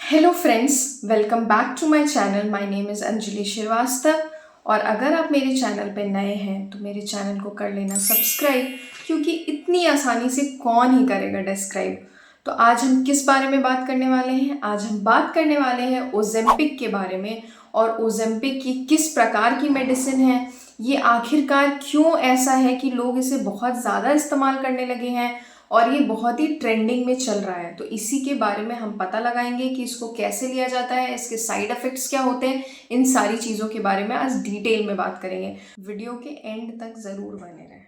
Hello friends, welcome back to my channel. My name is Anjali Srivastava. और अगर आप मेरे चैनल पे नए हैं तो मेरे चैनल को कर लेना सब्सक्राइब, क्योंकि इतनी आसानी से कौन ही करेगा डिस्क्राइब। तो आज हम किस बारे में बात करने वाले हैं? आज हम बात करने वाले हैं ओजेम्पिक के बारे में। और ओजेम्पिक की किस प्रकार की मेडिसिन है, ये आखिरकार क्यों ऐसा है कि लोग इसे बहुत ज़्यादा इस्तेमाल करने लगे हैं और ये बहुत ही ट्रेंडिंग में चल रहा है। तो इसी के बारे में हम पता लगाएंगे कि इसको कैसे लिया जाता है, इसके साइड इफ़ेक्ट्स क्या होते हैं। इन सारी चीज़ों के बारे में आज डिटेल में बात करेंगे। वीडियो के एंड तक ज़रूर बने रहें।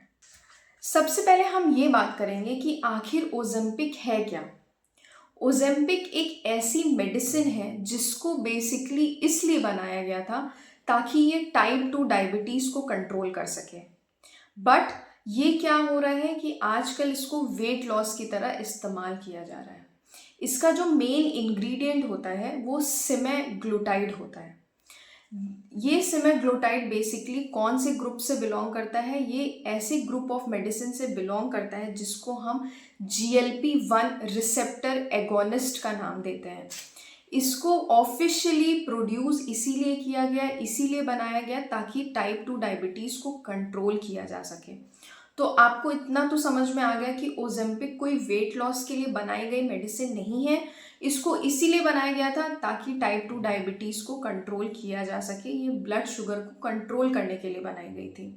सबसे पहले हम ये बात करेंगे कि आखिर ओजेम्पिक है क्या। ओजेम्पिक एक ऐसी मेडिसिन है जिसको बेसिकली इसलिए बनाया गया था ताकि ये टाइप 2 डायबिटीज़ को कंट्रोल कर सके। बट ये क्या हो रहा है कि आजकल इसको वेट लॉस की तरह इस्तेमाल किया जा रहा है। इसका जो मेन इंग्रेडिएंट होता है वो सेमाग्लूटाइड होता है। ये सेमाग्लूटाइड बेसिकली कौन से ग्रुप से बिलोंग करता है? ये ऐसे ग्रुप ऑफ मेडिसिन से बिलोंग करता है जिसको हम GLP-1 रिसेप्टर एगोनिस्ट का नाम देते हैं। इसको ऑफिशियली प्रोड्यूस इसीलिए किया गया, इसीलिए बनाया गया ताकि टाइप 2 डायबिटीज़ को कंट्रोल किया जा सके। तो आपको इतना तो समझ में आ गया कि ओजेम्पिक कोई वेट लॉस के लिए बनाई गई मेडिसिन नहीं है। इसको इसीलिए बनाया गया था ताकि टाइप 2 डायबिटीज़ को कंट्रोल किया जा सके। ये ब्लड शुगर को कंट्रोल करने के लिए बनाई गई थी।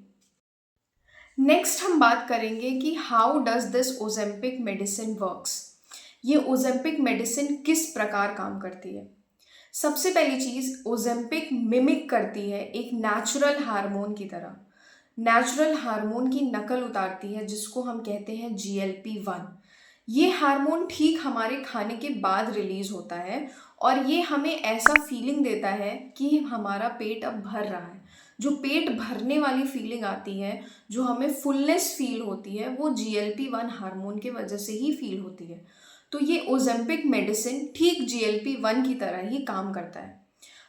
नेक्स्ट हम बात करेंगे कि how does this Ozempic medicine works. ये ओजेम्पिक मेडिसिन किस प्रकार काम करती है? सबसे पहली चीज़, ओजेम्पिक मिमिक करती है एक नेचुरल हार्मोन की तरह। नेचुरल हार्मोन की नकल उतारती है जिसको हम कहते हैं GLP-1। ये हार्मोन ठीक हमारे खाने के बाद रिलीज होता है और ये हमें ऐसा फीलिंग देता है कि हमारा पेट अब भर रहा है। जो पेट भरने वाली फीलिंग आती है, जो हमें फुलनेस फील होती है, वो GLP-1 हार्मोन के वजह से ही फील होती है। तो ये ओजेम्पिक मेडिसिन ठीक GLP-1 की तरह ही काम करता है।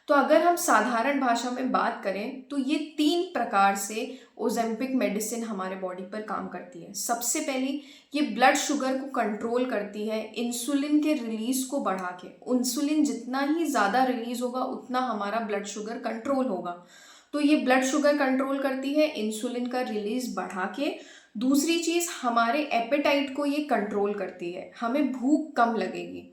तो अगर हम साधारण भाषा में बात करें तो ये 3 प्रकार से ओजेम्पिक मेडिसिन हमारे बॉडी पर काम करती है। सबसे पहली, ये ब्लड शुगर को कंट्रोल करती है इंसुलिन के रिलीज को बढ़ा के। इंसुलिन जितना ही ज़्यादा रिलीज होगा उतना हमारा ब्लड शुगर कंट्रोल होगा। तो ये ब्लड शुगर कंट्रोल करती है, इंसुलिन का रिलीज बढ़ा के। दूसरी चीज़, हमारे एपेटाइट को ये कंट्रोल करती है, हमें भूख कम लगेगी।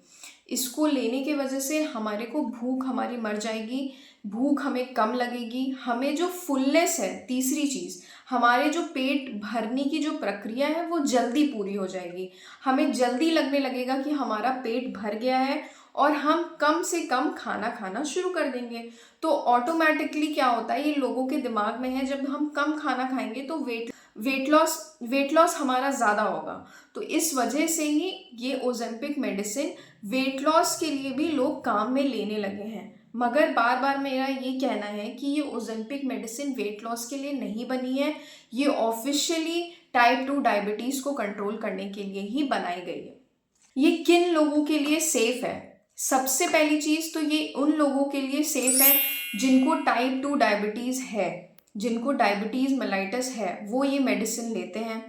इसको लेने की वजह से हमारे को भूख हमारी मर जाएगी, भूख हमें कम लगेगी। हमें जो फुलनेस है, तीसरी चीज़, हमारे जो पेट भरने की जो प्रक्रिया है वो जल्दी पूरी हो जाएगी। हमें जल्दी लगने लगेगा कि हमारा पेट भर गया है और हम कम से कम खाना खाना शुरू कर देंगे। तो ऑटोमेटिकली क्या होता है, ये लोगों के दिमाग में है, जब हम कम खाना खाएंगे तो वेट लॉस हमारा ज़्यादा होगा। तो इस वजह से ही ये ओजेम्पिक मेडिसिन वेट लॉस के लिए भी लोग काम में लेने लगे हैं। मगर बार बार मेरा ये कहना है कि ये ओजेम्पिक मेडिसिन वेट लॉस के लिए नहीं बनी है। ये ऑफिशियली टाइप 2 डायबिटीज़ को कंट्रोल करने के लिए ही बनाई गई है। ये किन लोगों के लिए सेफ है? सबसे पहली चीज़ तो ये उन लोगों के लिए सेफ है जिनको टाइप 2 डायबिटीज़ है, जिनको डायबिटीज़ मेलाइटस है, वो ये मेडिसिन लेते हैं।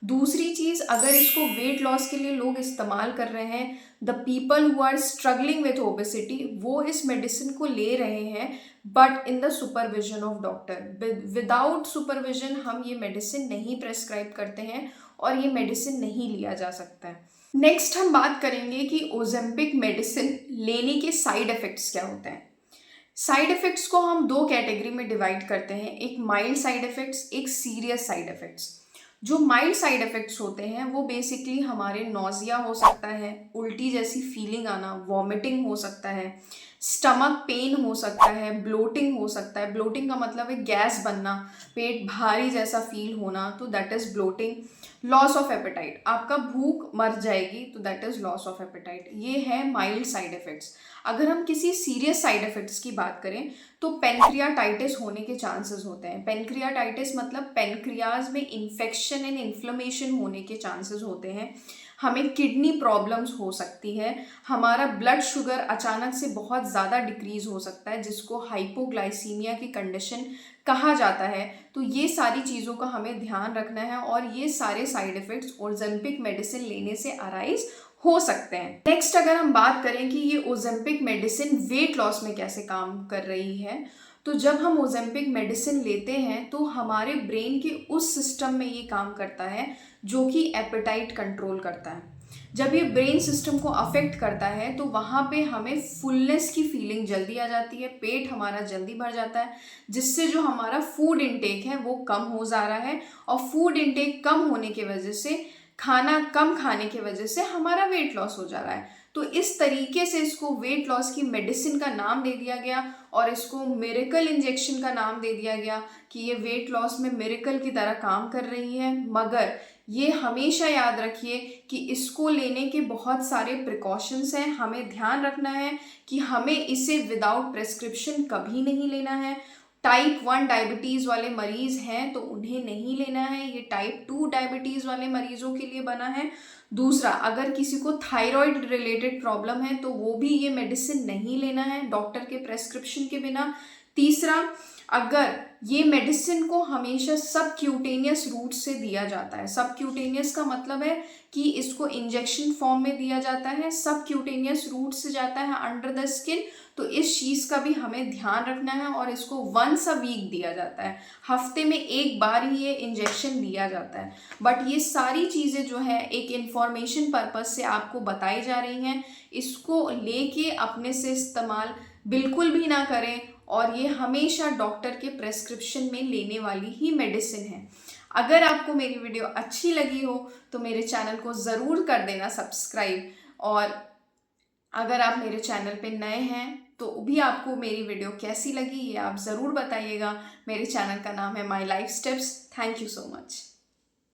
दूसरी चीज़, अगर इसको वेट लॉस के लिए लोग इस्तेमाल कर रहे हैं, the people who are struggling with obesity, वो इस मेडिसिन को ले रहे हैं, but in the supervision of doctor. Without supervision हम ये मेडिसिन नहीं प्रेस्क्राइब करते हैं और ये मेडिसिन नहीं लिया जा सकता है। नेक्स्ट हम बात करेंगे कि ओजेम्पिक मेडिसिन लेने के साइड इफ़ेक्ट्स क्या होते हैं। साइड इफ़ेक्ट्स को हम 2 कैटेगरी में डिवाइड करते हैं, एक माइल्ड साइड इफ़ेक्ट्स, एक सीरियस साइड इफ़ेक्ट्स। जो माइल्ड साइड इफ़ेक्ट्स होते हैं वो बेसिकली हमारे नौजिया हो सकता है, उल्टी जैसी फीलिंग आना, वॉमिटिंग हो सकता है, स्टमक पेन हो सकता है, ब्लोटिंग हो सकता है। ब्लोटिंग का मतलब है गैस बनना, पेट भारी जैसा फील होना, तो that is bloating. Loss of appetite, आपका भूख मर जाएगी, तो that is loss of appetite. ये है माइल्ड साइड इफ़ेक्ट्स। अगर हम किसी सीरियस साइड इफ़ेक्ट्स की बात करें तो पेनक्रियाटाइटिस होने के चांसेस होते हैं। पेनक्रियाटाइटिस मतलब पेनक्रियाज में इन्फेक्शन एंड इन्फ्लेमेशन होने के चांसेस होते हैं। हमें किडनी प्रॉब्लम्स हो सकती है, हमारा ब्लड शुगर अचानक से बहुत ज़्यादा डिक्रीज़ हो सकता है जिसको हाइपोग्लाइसीमिया की कंडीशन कहा जाता है। तो ये सारी चीज़ों का हमें ध्यान रखना है और ये सारे साइड इफ़ेक्ट्स ओजेम्पिक मेडिसिन लेने से अराइज हो सकते हैं। नेक्स्ट अगर हम बात करें कि ये ओजेम्पिक मेडिसिन वेट लॉस में कैसे काम कर रही है, तो जब हम ओजेम्पिक मेडिसिन लेते हैं तो हमारे ब्रेन के उस सिस्टम में ये काम करता है जो कि एपेटाइट कंट्रोल करता है। जब ये ब्रेन सिस्टम को अफेक्ट करता है तो वहाँ पे हमें फुलनेस की फीलिंग जल्दी आ जाती है, पेट हमारा जल्दी भर जाता है, जिससे जो हमारा फूड इनटेक है वो कम हो जा रहा है, और फूड इनटेक कम होने की वजह से, खाना कम खाने की वजह से हमारा वेट लॉस हो जा रहा है। तो इस तरीके से इसको वेट लॉस की मेडिसिन का नाम दे दिया गया और इसको मिरेकल इंजेक्शन का नाम दे दिया गया कि ये वेट लॉस में मिरेकल की तरह काम कर रही है। मगर ये हमेशा याद रखिए कि इसको लेने के बहुत सारे प्रिकॉशंस हैं। हमें ध्यान रखना है कि हमें इसे विदाउट प्रेस्क्रिप्शन कभी नहीं लेना है। टाइप 1 डायबिटीज़ वाले मरीज़ हैं तो उन्हें नहीं लेना है, ये टाइप 2 डायबिटीज़ वाले मरीज़ों के लिए बना है। दूसरा, अगर किसी को थायराइड रिलेटेड प्रॉब्लम है तो वो भी ये मेडिसिन नहीं लेना है डॉक्टर के प्रेस्क्रिप्शन के बिना। तीसरा, अगर ये मेडिसिन को हमेशा सब क्यूटेनियस रूट से दिया जाता है। सब क्यूटेनियस का मतलब है कि इसको इंजेक्शन फॉर्म में दिया जाता है, सब क्यूटेनियस रूट से जाता है अंडर द स्किन, तो इस चीज़ का भी हमें ध्यान रखना है। और इसको वंस अ वीक दिया जाता है, हफ्ते में एक बार ही ये इंजेक्शन दिया जाता है। बट ये सारी चीज़ें जो है एक इंफॉर्मेशन पर्पस से आपको बताई जा रही हैं, इसको लेके अपने से इस्तेमाल बिल्कुल भी ना करें, और ये हमेशा डॉक्टर के प्रेस्क्रिप्शन में लेने वाली ही मेडिसिन है। अगर आपको मेरी वीडियो अच्छी लगी हो तो मेरे चैनल को ज़रूर कर देना सब्सक्राइब, और अगर आप मेरे चैनल पे नए हैं तो भी आपको मेरी वीडियो कैसी लगी ये आप ज़रूर बताइएगा। मेरे चैनल का नाम है my life steps. Thank you so much.